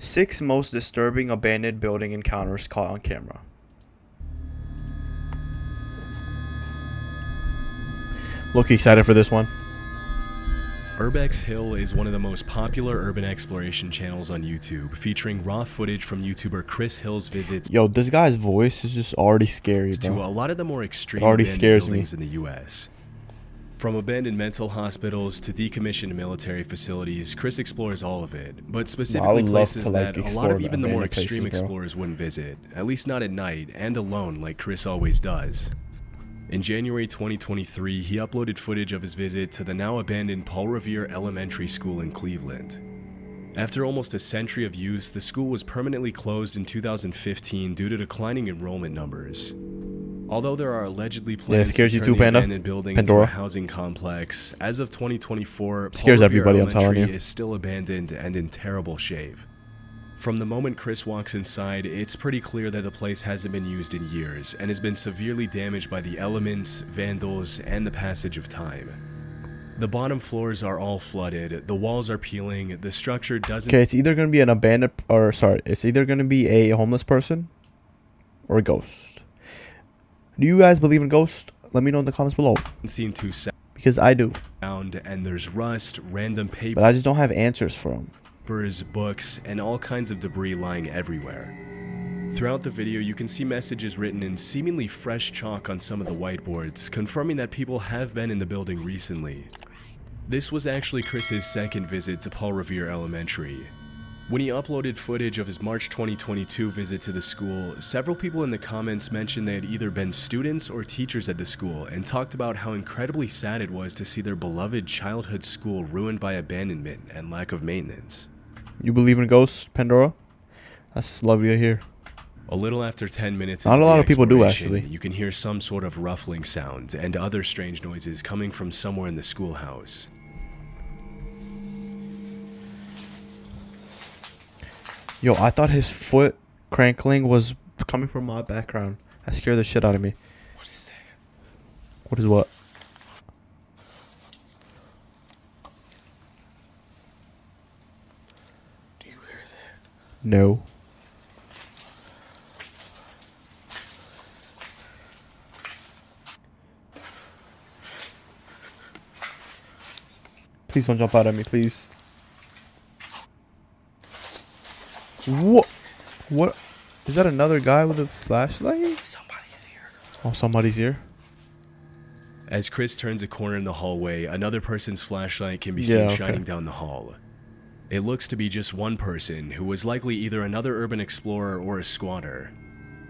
6 most disturbing abandoned building encounters caught on camera. Look excited for this one. Urbex Hill is one of the most popular urban exploration channels on YouTube, featuring raw footage from YouTuber Chris Hill's visits Yo, this guy's voice is just already scary, to bro. a lot of the more extreme already abandoned scares me. buildings in the US. From abandoned mental hospitals to decommissioned military facilities, Chris explores all of it, but specifically places that a lot of even the more extreme explorers wouldn't visit, at least not at night and alone like Chris always does. In January 2023, he uploaded footage of his visit to the now abandoned Paul Revere Elementary School in Cleveland. After almost a century of use, the school was permanently closed in 2015 due to declining enrollment numbers. Although there are allegedly plans to turn the abandoned building into a housing complex, as of 2024, Paul Revere Elementary is still abandoned and in terrible shape. From the moment Chris walks inside, it's pretty clear that the place hasn't been used in years and has been severely damaged by the elements, vandals, and the passage of time. The bottom floors are all flooded, the walls are peeling, the structure doesn't— Okay, it's either going to be an abandoned, it's either going to be a homeless person or a ghost. Do you guys believe in ghosts? Let me know in the comments below. Seem to because I do. And there's rust, random paper, but I just don't have answers for them. Books, and all kinds of debris lying everywhere. Throughout the video, you can see messages written in seemingly fresh chalk on some of the whiteboards, confirming that people have been in the building recently. This was actually Chris's second visit to Paul Revere Elementary. When he uploaded footage of his March 2022 visit to the school, several people in the comments mentioned they had either been students or teachers at the school and talked about how incredibly sad it was to see their beloved childhood school ruined by abandonment and lack of maintenance. You believe in ghosts, Pandora? That's lovely to hear. A little after 10 minutes not into a lot the of people do, actually. You can hear some sort of ruffling sound and other strange noises coming from somewhere in the schoolhouse. Yo, I thought his foot crankling was coming from my background. That scared the shit out of me. What is that? What is what? Do you hear that? No. Please don't jump out at me, please. What? What? Is that another guy with a flashlight? Somebody's here. Oh, somebody's here. As Chris turns a corner in the hallway, another person's flashlight can be seen shining down the hall. It looks to be just one person, who was likely either another urban explorer or a squatter.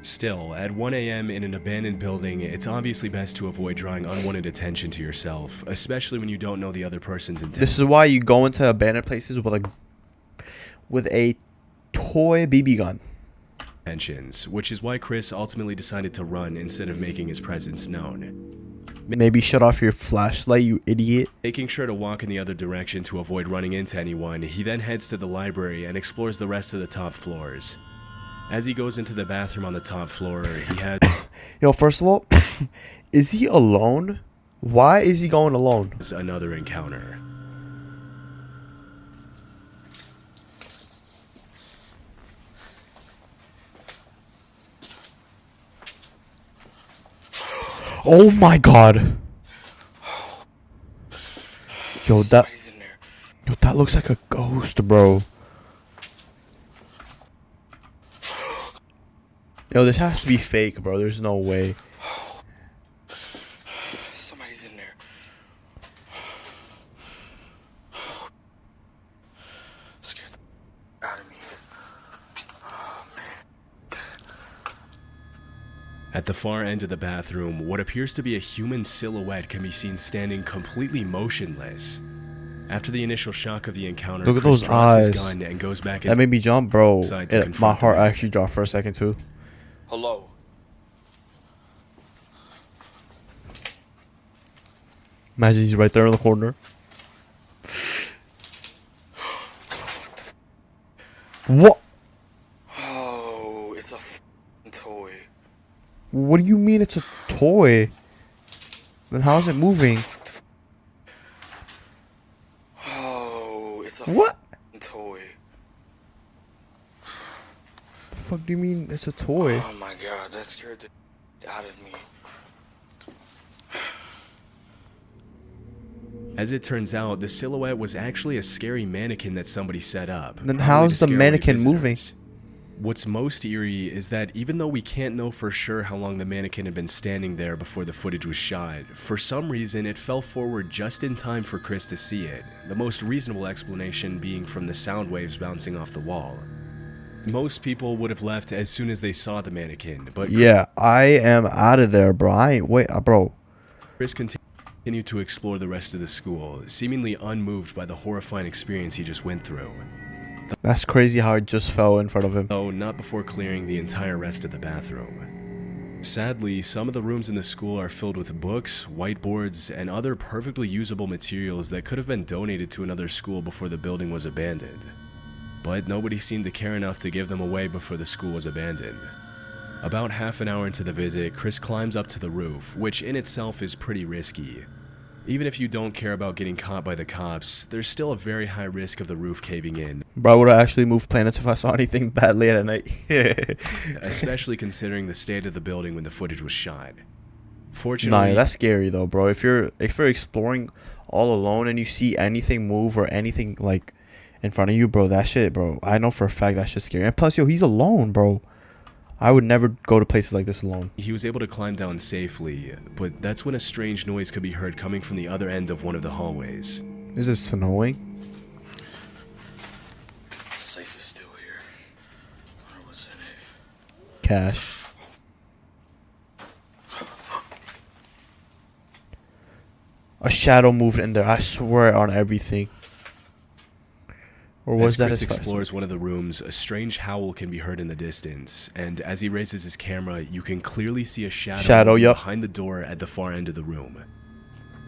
Still, at 1 a.m. in an abandoned building, it's obviously best to avoid drawing unwanted attention to yourself, especially when you don't know the other person's intent. This is why you go into abandoned places with a toy BB gun. Which is why Chris ultimately decided to run instead of making his presence known. Maybe shut off your flashlight, you idiot. Making sure to walk in the other direction to avoid running into anyone, he then heads to the library and explores the rest of the top floors. As he goes into the bathroom on the top floor, he has— Yo, first of all, is he alone? Why is he going alone? Another encounter. Oh my god. Yo, that looks like a ghost, bro. Yo, this has to be fake, bro. There's no way. Somebody's in there. Scared the out of me. Oh, man. At the far end of the bathroom, what appears to be a human silhouette can be seen standing completely motionless. After the initial shock of the encounter, look at those eyes. His gun and goes back that made me jump, bro. My heart him. actually dropped for a second too. Hello. Imagine he's right there in the corner. What? Oh, it's a f***ing toy. What do you mean it's a toy? Then how is it moving? Oh, it's a what? Toy. fuck do you mean it's a toy? Oh my god, that scared the out of me. As it turns out, the silhouette was actually a scary mannequin that somebody set up. Then how's the mannequin moving? What's most eerie is that even though we can't know for sure how long the mannequin had been standing there before the footage was shot, for some reason it fell forward just in time for Chris to see it, the most reasonable explanation being from the sound waves bouncing off the wall. Most people would have left as soon as they saw the mannequin, but yeah, I am out of there, bro. I ain't wait, bro. Chris continued to explore the rest of the school, seemingly unmoved by the horrifying experience he just went through. That's crazy how it just fell in front of him. Though not before clearing the entire rest of the bathroom. Sadly, some of the rooms in the school are filled with books, whiteboards, and other perfectly usable materials that could have been donated to another school before the building was abandoned. But nobody seemed to care enough to give them away before the school was abandoned. About half an hour into the visit, Chris climbs up to the roof, which in itself is pretty risky. Even if you don't care about getting caught by the cops, there's still a very high risk of the roof caving in. Bro, I would have actually moved planets if I saw anything bad late at night. Especially considering the state of the building when the footage was shot. Fortunately, nah, that's scary though, bro. If you're exploring all alone and you see anything move or anything like in front of you, bro, that shit, bro, I know for a fact that shit's scary. And plus, yo, he's alone, bro. I would never go to places like this alone. He was able to climb down safely, but that's when a strange noise could be heard coming from the other end of one of the hallways. Is it snowing? Safe is still here. I wonder what's in it. Cash. A shadow moved in there. I swear on everything. Or was that Chris his explores one of the rooms, a strange howl can be heard in the distance, and as he raises his camera, you can clearly see a shadow behind the door at the far end of the room.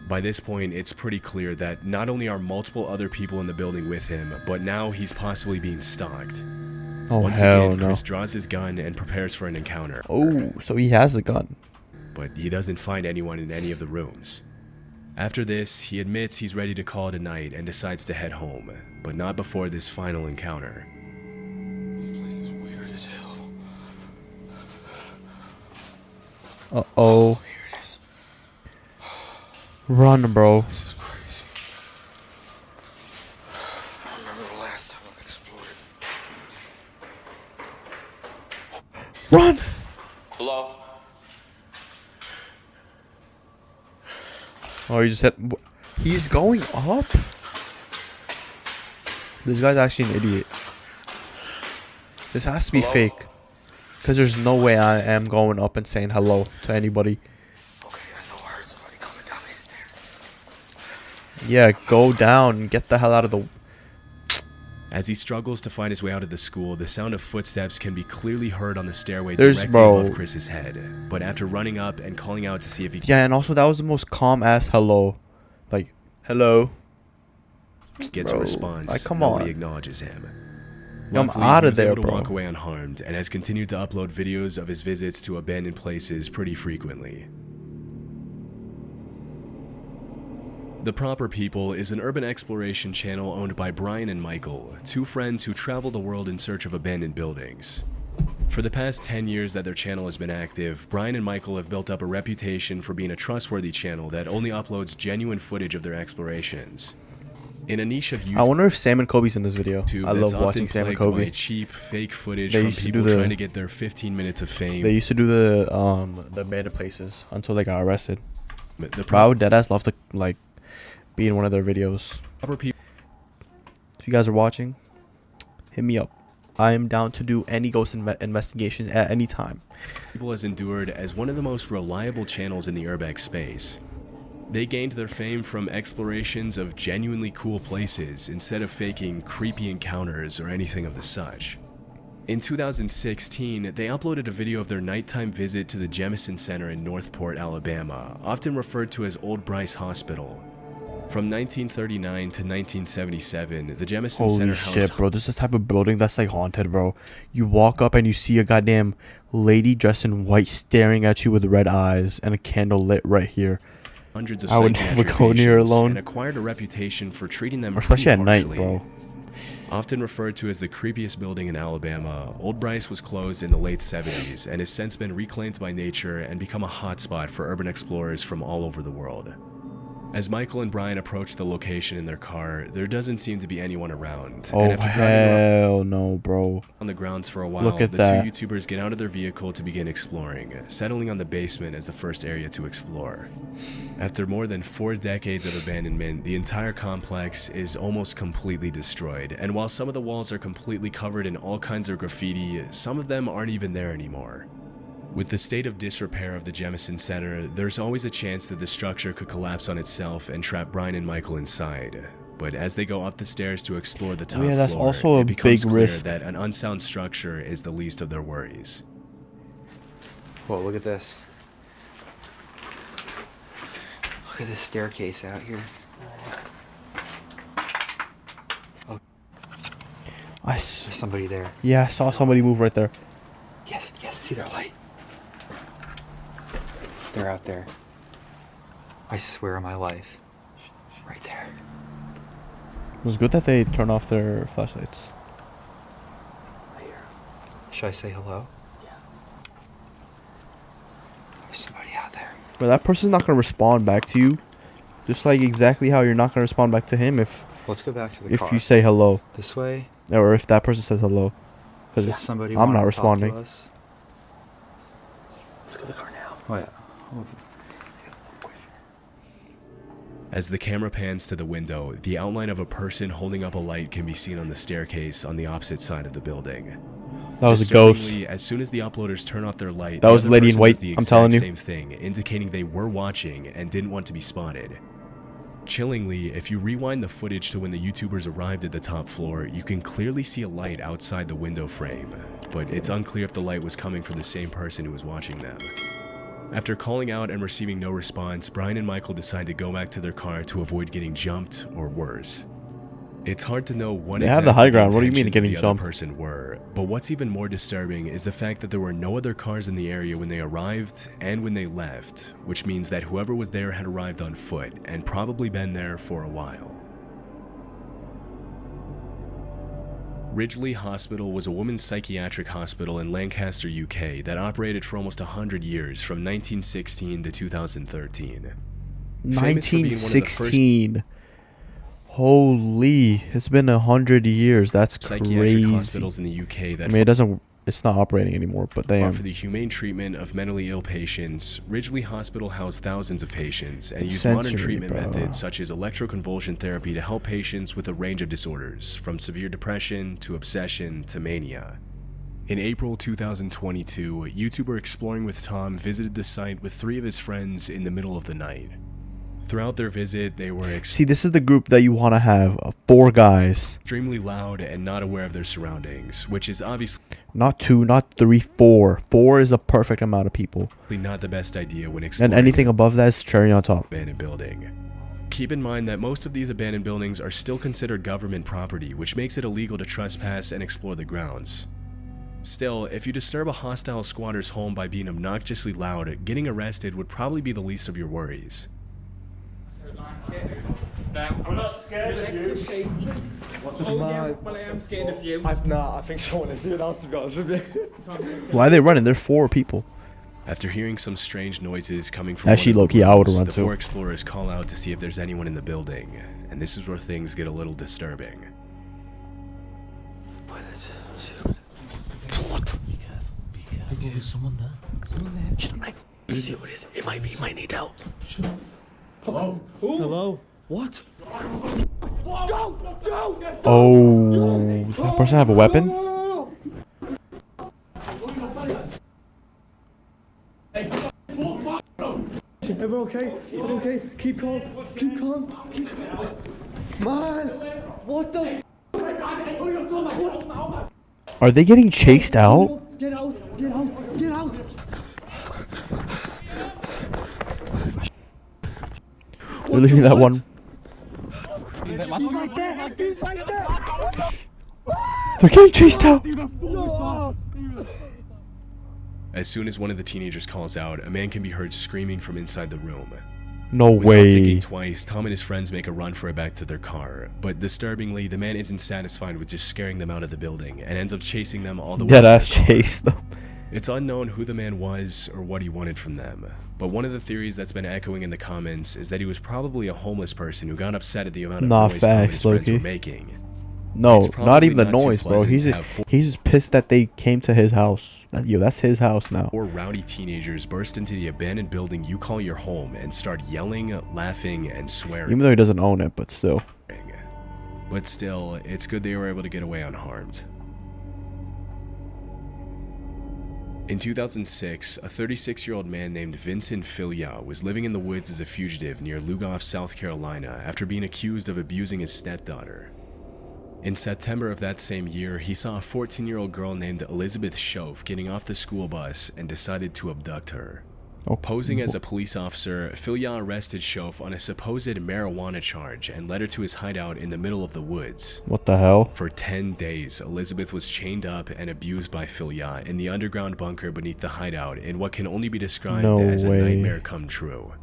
By this point, it's pretty clear that not only are multiple other people in the building with him, but now he's possibly being stalked. Oh, Once hell again, no. Chris draws his gun and prepares for an encounter. Oh, so he has a gun. But he doesn't find anyone in any of the rooms. After this, he admits he's ready to call it a night and decides to head home, but not before this final encounter. This place is weird as hell. Uh-oh. Here it is. Run, bro. This is crazy. I remember the last time I explored it. Run! Hello? Oh, you just hit... He's going up? This guy's actually an idiot. This has to be Hello? fake. Because there's no way I am going up and saying hello to anybody. Okay, I know I heard somebody coming down these stairs. Yeah, go down and get the hell out of the... As he struggles to find his way out of the school, the sound of footsteps can be clearly heard on the stairway There's- directly bro. above Chris's head. But after running up and calling out to see if he Yeah, and also that was the most calm-ass hello. Like, hello. gets Bro, a response, like, come nobody on. acknowledges him. Yo, I'm Luckily, outta he was there, able to bro. walk away unharmed and has continued to upload videos of his visits to abandoned places pretty frequently. The Proper People is an urban exploration channel owned by Brian and Michael, two friends who travel the world in search of abandoned buildings. For the past 10 years that their channel has been active, Brian and Michael have built up a reputation for being a trustworthy channel that only uploads genuine footage of their explorations. In a niche of YouTube, I wonder if Sam and Kobe's in this video. I that's love watching often Sam and plagued by Kobe. cheap, fake footage They from used to people do the- trying to get their 15 minutes of fame. They used to do the abandoned places until they got arrested. The Bro, I would deadass love to, like, be in one of their videos. Proper People If you guys are watching, hit me up. I am down to do any ghost investigations at any time. has endured as one of the most reliable channels in the urbex space. They gained their fame from explorations of genuinely cool places instead of faking creepy encounters or anything of the such. In 2016, they uploaded a video of their nighttime visit to the Jemison Center in Northport, Alabama, often referred to as Old Bryce Hospital. From 1939 to 1977, the Jemison Center Holy housed shit, bro. This is the type of building that's like haunted, bro. You walk up and you see a goddamn lady dressed in white staring at you with red eyes and a candle lit right here. hundreds of I would never psychiatric go near patients alone. and acquired a reputation for treating them Or especially at pretty night, harshly. bro. Often referred to as the creepiest building in Alabama, Old Bryce was closed in the late 70s and has since been reclaimed by nature and become a hotspot for urban explorers from all over the world. As Michael and Brian approach the location in their car, there doesn't seem to be anyone around. Oh, hell no, bro. On the grounds for a while, the two YouTubers get out of their vehicle to begin exploring, settling on the basement as the first area to explore. After more than 4 decades of abandonment, the entire complex is almost completely destroyed, and while some of the walls are completely covered in all kinds of graffiti, some of them aren't even there anymore. With the state of disrepair of the Jemison Center, there's always a chance that the structure could collapse on itself and trap Brian and Michael inside. But as they go up the stairs to explore the top floor, it becomes clear that an unsound structure is the least of their worries. Whoa, look at this. Look at this staircase out here. Oh. There's somebody there. Yeah, I saw somebody move right there. Yes, see their light. They're out there. I swear on my life. Right there. It was good that they turned off their flashlights. Should I say hello? Yeah. There's somebody out there. But that person's not going to respond back to you. Just like exactly how you're not going to respond back to him if... Let's go back to the car. If you say hello. This way? Or if that person says hello. Because somebody I'm not responding. Let's go to the car now. Oh, yeah. As the camera pans to the window, the outline of a person holding up a light can be seen on the staircase on the opposite side of the building. That was a ghost. As soon as the uploaders turn off their light, that was the lady in white. I'm telling you. Same thing, indicating they were watching and didn't want to be spotted. Chillingly, if you rewind the footage to when the YouTubers arrived at the top floor, you can clearly see a light outside the window frame, but it's unclear if the light was coming from the same person who was watching them. After calling out and receiving no response, Brian and Michael decide to go back to their car to avoid getting jumped or worse. It's hard to know what exactly the high ground. What do you mean getting the jumped? Other person were, but what's even more disturbing is the fact that there were no other cars in the area when they arrived and when they left, which means that whoever was there had arrived on foot and probably been there for a while. Ridgely Hospital was a women's psychiatric hospital in Lancaster, UK that operated for almost 100 years from 1916 to 2013. 1916. Holy, it's been 100 years. That's psychiatric crazy. Hospitals in the UK that it's not operating anymore, but they offer the humane treatment of mentally ill patients. Ridgely Hospital housed thousands of patients and used modern treatment methods such as electroconvulsion therapy to help patients with a range of disorders, from severe depression to obsession to mania. In April 2022, YouTuber Exploring with Tom visited the site with 3 of his friends in the middle of the night. Throughout their visit, they were See, this is the group that you want to have. 4 guys. Extremely loud and not aware of their surroundings, which is obviously... Not 2, not 3, 4. 4 is a perfect amount of people. Not the best idea when exploring... And anything above that is cherry on top. ...abandoned building. Keep in mind that most of these abandoned buildings are still considered government property, which makes it illegal to trespass and explore the grounds. Still, if you disturb a hostile squatter's home by being obnoxiously loud, getting arrested would probably be the least of your worries. We're not scared of you. Well, I am scared of you. I think someone is doing that, to be honest with you. Why are they running? They're 4 people. After hearing some strange noises coming from actually low-key, I would run the too. 4 explorers call out to see if there's anyone in the building, and this is where things get a little disturbing. What? Be careful. There's someone there. Just like, see what it is. It might need help. Hello? Hello? What? Oh, does that person have a weapon? Everyone okay? Everyone okay? Keep calm. Keep calm. Man! What the Are they getting chased out? Get out! Get out! Get out! They're leaving that one. He's right there! He's right there! They're getting chased out! As soon as one of the teenagers calls out, a man can be heard screaming from inside the room. No Without way. thinking twice, Tom and his friends make a run for it back to their car, but disturbingly, the man isn't satisfied with just scaring them out of the building and ends up chasing them all the way to Deadass their car. chase them. It's unknown who the man was or what he wanted from them, but one of the theories that's been echoing in the comments is that he was probably a homeless person who got upset at the amount of noise Tom and his friends were making. No, It's not even the probably not too noise, bro. pleasant He's to just, have he's just pissed that they came to his house. Yo, that's his house now. 4 rowdy teenagers burst into the abandoned building you call your home and start yelling, laughing, and swearing. Even though he doesn't own it, but still. But still, it's good they were able to get away unharmed. In 2006, a 36-year-old man named Vincent Filya was living in the woods as a fugitive near Lugoff, South Carolina, after being accused of abusing his stepdaughter. In September of that same year, he saw a 14-year-old girl named Elizabeth Schoaf getting off the school bus and decided to abduct her. Oh, Posing as a police officer, Filya arrested Schoaf on a supposed marijuana charge and led her to his hideout in the middle of the woods. what the hell? For 10 days, Elizabeth was chained up and abused by Filya in the underground bunker beneath the hideout in what can only be described No as way. a nightmare come true.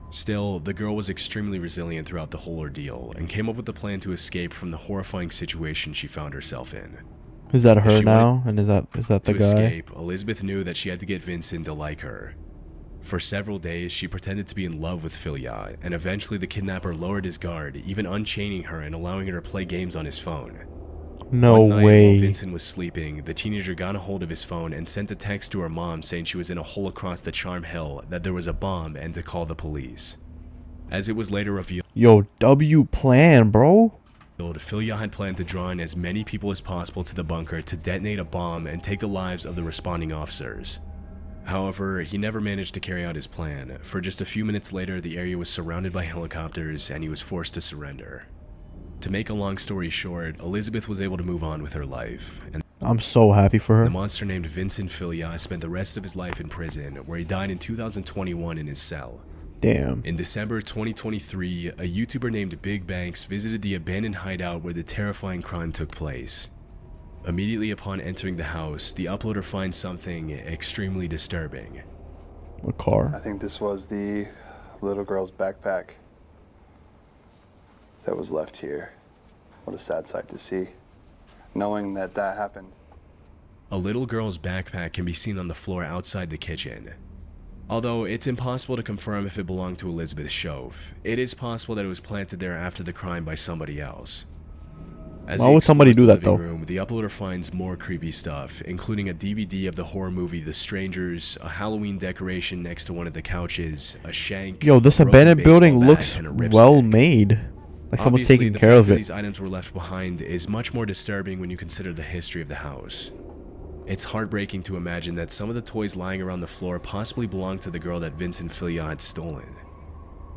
Still, the girl was extremely resilient throughout the whole ordeal and came up with a plan to escape from the horrifying situation she found herself in. Is that her she now? And is that the To guy? escape, Elizabeth knew that she had to get Vincent to like her. For several days, she pretended to be in love with Filya, and eventually the kidnapper lowered his guard, even unchaining her and allowing her to play games on his phone. No One night, way. while Vincent was sleeping, the teenager got a hold of his phone and sent a text to her mom saying she was in a hole across the Charm Hill, that there was a bomb, and to call the police. As it was later revealed, Yo, W plan, bro. Filya had planned to draw in as many people as possible to the bunker to detonate a bomb and take the lives of the responding officers. However, he never managed to carry out his plan, for just a few minutes later the area was surrounded by helicopters and he was forced to surrender. To make a long story short, Elizabeth was able to move on with her life, and I'm so happy for her. the monster named Vincent Filya spent the rest of his life in prison, where he died in 2021 in his cell. Damn. In December 2023, a YouTuber named Big Banks visited the abandoned hideout where the terrifying crime took place. Immediately upon entering the house, the uploader finds something extremely disturbing. A car. I think this was the little girl's backpack that was left here. What a sad sight to see, knowing that that happened. A little girl's backpack can be seen on the floor outside the kitchen. Although it's impossible to confirm if it belonged to Elizabeth Schoaf, it is possible that it was planted there after the crime by somebody else. As Why he would somebody explores do the that, though? living room, the uploader finds more creepy stuff, including a DVD of the horror movie The Strangers, a Halloween decoration next to one of the couches, a shank. Yo, this a broken abandoned building baseball bat, looks and a ripstick. well made. Like someone's Obviously, taking the care fact of that it. these items were left behind is much more disturbing when you consider the history of the house. It's heartbreaking to imagine that some of the toys lying around the floor possibly belonged to the girl that Vincent Filya had stolen.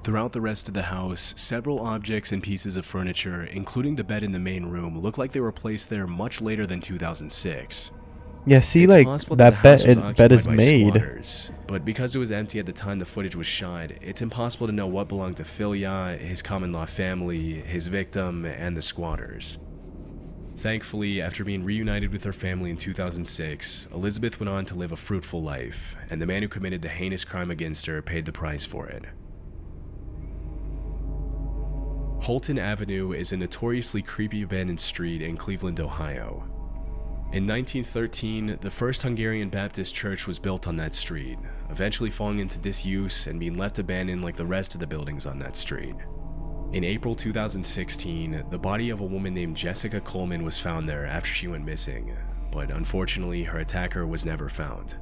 Throughout the rest of the house, several objects and pieces of furniture, including the bed in the main room, look like they were placed there much later than 2006. Yeah, see, It's like possible that the bed, house was bed occupied is by made. squatters, but because it was empty at the time the footage was shot, it's impossible to know what belonged to Filya, his common-law family, his victim, and the squatters. Thankfully, after being reunited with her family in 2006, Elizabeth went on to live a fruitful life, and the man who committed the heinous crime against her paid the price for it. Holton Avenue is a notoriously creepy abandoned street in Cleveland, Ohio. In 1913, the first Hungarian Baptist church was built on that street, eventually falling into disuse and being left abandoned like the rest of the buildings on that street. In April 2016, the body of a woman named Jessica Coleman was found there after she went missing, but unfortunately her attacker was never found.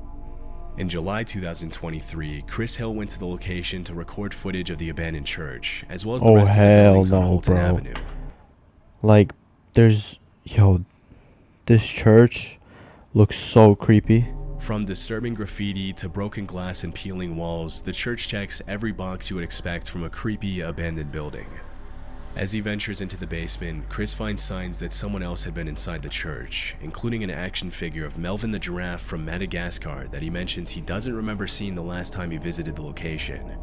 In July 2023, Chris Hill went to the location to record footage of the abandoned church, as well as the Oh, rest of the hell buildings on no, Holton bro. Avenue. Like, this church looks so creepy. From disturbing graffiti to broken glass and peeling walls, the church checks every box you would expect from a creepy, abandoned building. As he ventures into the basement, Chris finds signs that someone else had been inside the church, including an action figure of Melvin the giraffe from Madagascar that he mentions he doesn't remember seeing the last time he visited the location.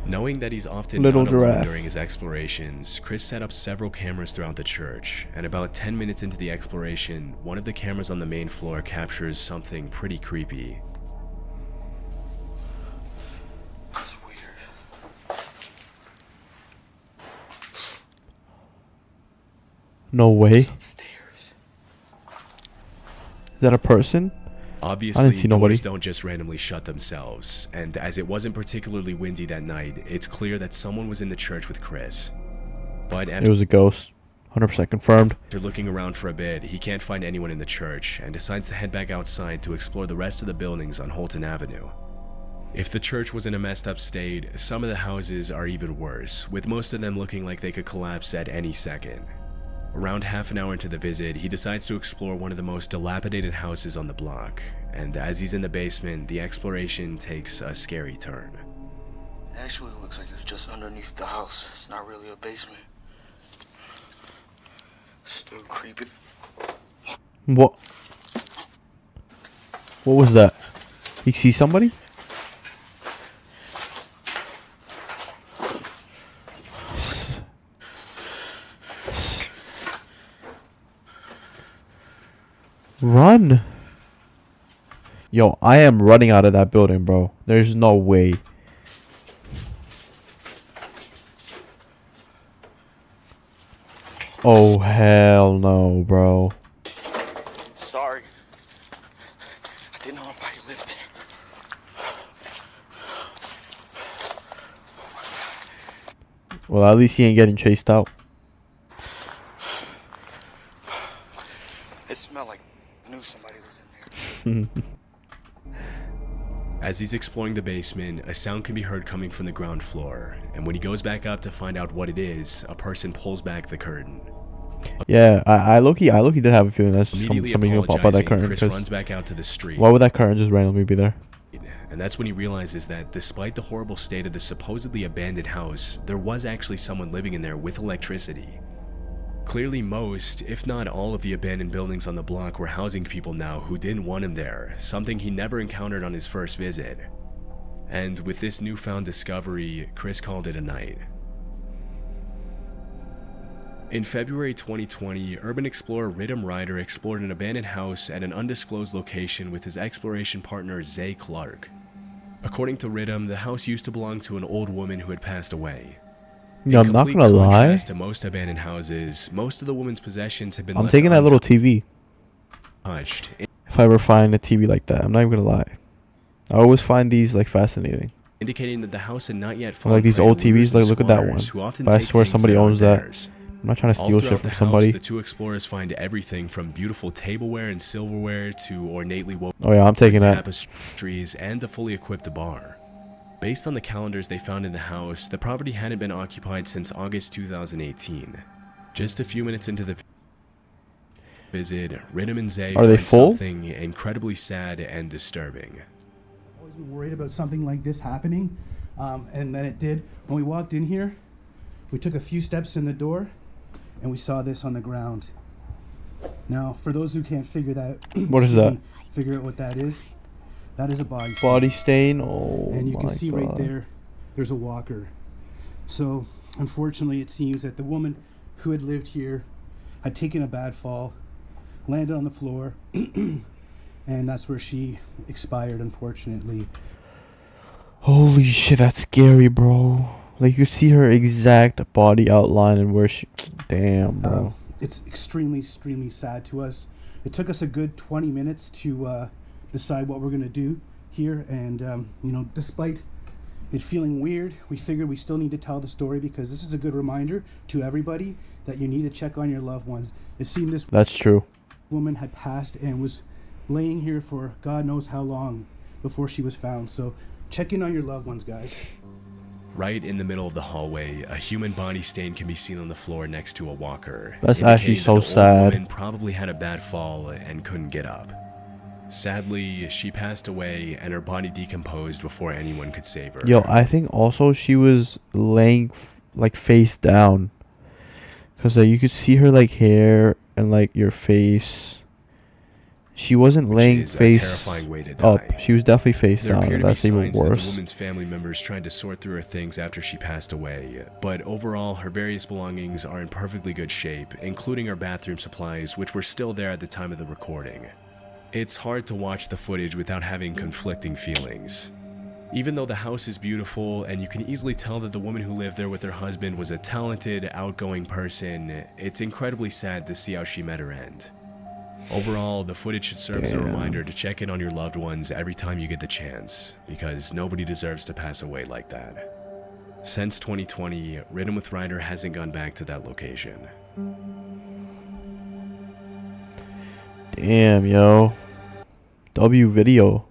Knowing that he's often Little not alone giraffe. during his explorations, Chris set up several cameras throughout the church, and about 10 minutes into the exploration, one of the cameras on the main floor captures something pretty creepy. That's weird. No way. It's upstairs. Is that a person? Obviously, I didn't see nobody. doors don't just randomly shut themselves, and as it wasn't particularly windy that night, it's clear that someone was in the church with Chris. But It was a ghost. 100% confirmed. after looking around for a bit, he can't find anyone in the church and decides to head back outside to explore the rest of the buildings on Holton Avenue. If the church was in a messed up state, some of the houses are even worse, with most of them looking like they could collapse at any second. Around half an hour into the visit, he decides to explore one of the most dilapidated houses on the block, and as he's in the basement, the exploration takes a scary turn. It actually looks like it's just underneath the house. It's not really a basement. Still creepy. What? What was that? You see somebody? Run! Yo, I am running out of that building, bro. There's no way. Oh, hell no, bro. Sorry. I didn't know nobody lived there. Well, at least he ain't getting chased out. It smelled like I knew somebody was in there. As he's exploring the basement, a sound can be heard coming from the ground floor, and when he goes back up to find out what it is, a person pulls back the curtain. Yeah, I low-key did have a feeling that's Immediately somebody gonna pop out that apologizing, curtain. Chris 'Cause runs back out to the street. why would that curtain just randomly be there? And that's when he realizes that despite the horrible state of the supposedly abandoned house, there was actually someone living in there with electricity. Clearly most, if not all of the abandoned buildings on the block were housing people now who didn't want him there, something he never encountered on his first visit. And with this newfound discovery, Chris called it a night. In February 2020, urban explorer Ridham Ryder explored an abandoned house at an undisclosed location with his exploration partner Zay Clark. According to Ridham, the house used to belong to an old woman who had passed away. No, I'm not gonna lie. To most abandoned houses, most of the woman's possessions had been I'm left taking that little TV. untouched, If I ever find a TV like that, I'm not even gonna lie. I always find these like fascinating. indicating that the house had not yet Like these old TVs, like look at that one. Squatters who often But I take swear things somebody that aren't owns that. theirs. I'm not trying to All steal shit throughout from the somebody. house, the two explorers find everything from beautiful tableware and silverware to ornately woven Oh yeah, I'm taking that. tapestries and a fully equipped bar. Based on the calendars they found in the house, the property hadn't been occupied since August 2018. Just a few minutes into the visit, Ridham and Zay Are they find full? something incredibly sad and disturbing. Always been worried about something like this happening, and then it did. When we walked in here, we took a few steps in the door, and we saw this on the ground. Now, for those who can't figure that, What is that? Figure out what that is. That is a body. Body stain. Oh And you my can see God. right there, there's a walker. So, unfortunately, it seems that the woman who had lived here had taken a bad fall, landed on the floor, and that's where she expired, unfortunately. Holy shit, that's scary, bro. Like you see her exact body outline and where she. Damn, bro. It's extremely sad to us. It took us a good 20 minutes to decide what we're going to do here, and you know, despite it feeling weird, we figured we still need to tell the story because this is a good reminder to everybody that you need to check on your loved ones. It seemed this That's true. woman had passed and was laying here for God knows how long before she was found. So check in on your loved ones, guys. Right in the middle of the hallway, a human body stain can be seen on the floor next to a walker. That's actually indicating so that the old sad. woman probably had a bad fall and couldn't get up. Sadly, she passed away and her body decomposed before anyone could save her. Yo, I think also she was laying like face down, cause you could see her like hair and like your face. She wasn't Which laying is a face terrifying way to up. die. She was definitely face There down. appear And to be that's even signs that the worse. woman's family members tried to sort through her things after she passed away, but overall her various belongings are in perfectly good shape, including her bathroom supplies, which were still there at the time of the recording. It's hard to watch the footage without having conflicting feelings. Even though the house is beautiful and you can easily tell that the woman who lived there with her husband was a talented, outgoing person, it's incredibly sad to see how she met her end. Overall, the footage should serve as a reminder to check in on your loved ones every time you get the chance, because nobody deserves to pass away like that. Since 2020, Ridden with Ryder hasn't gone back to that location. Damn, yo. W video.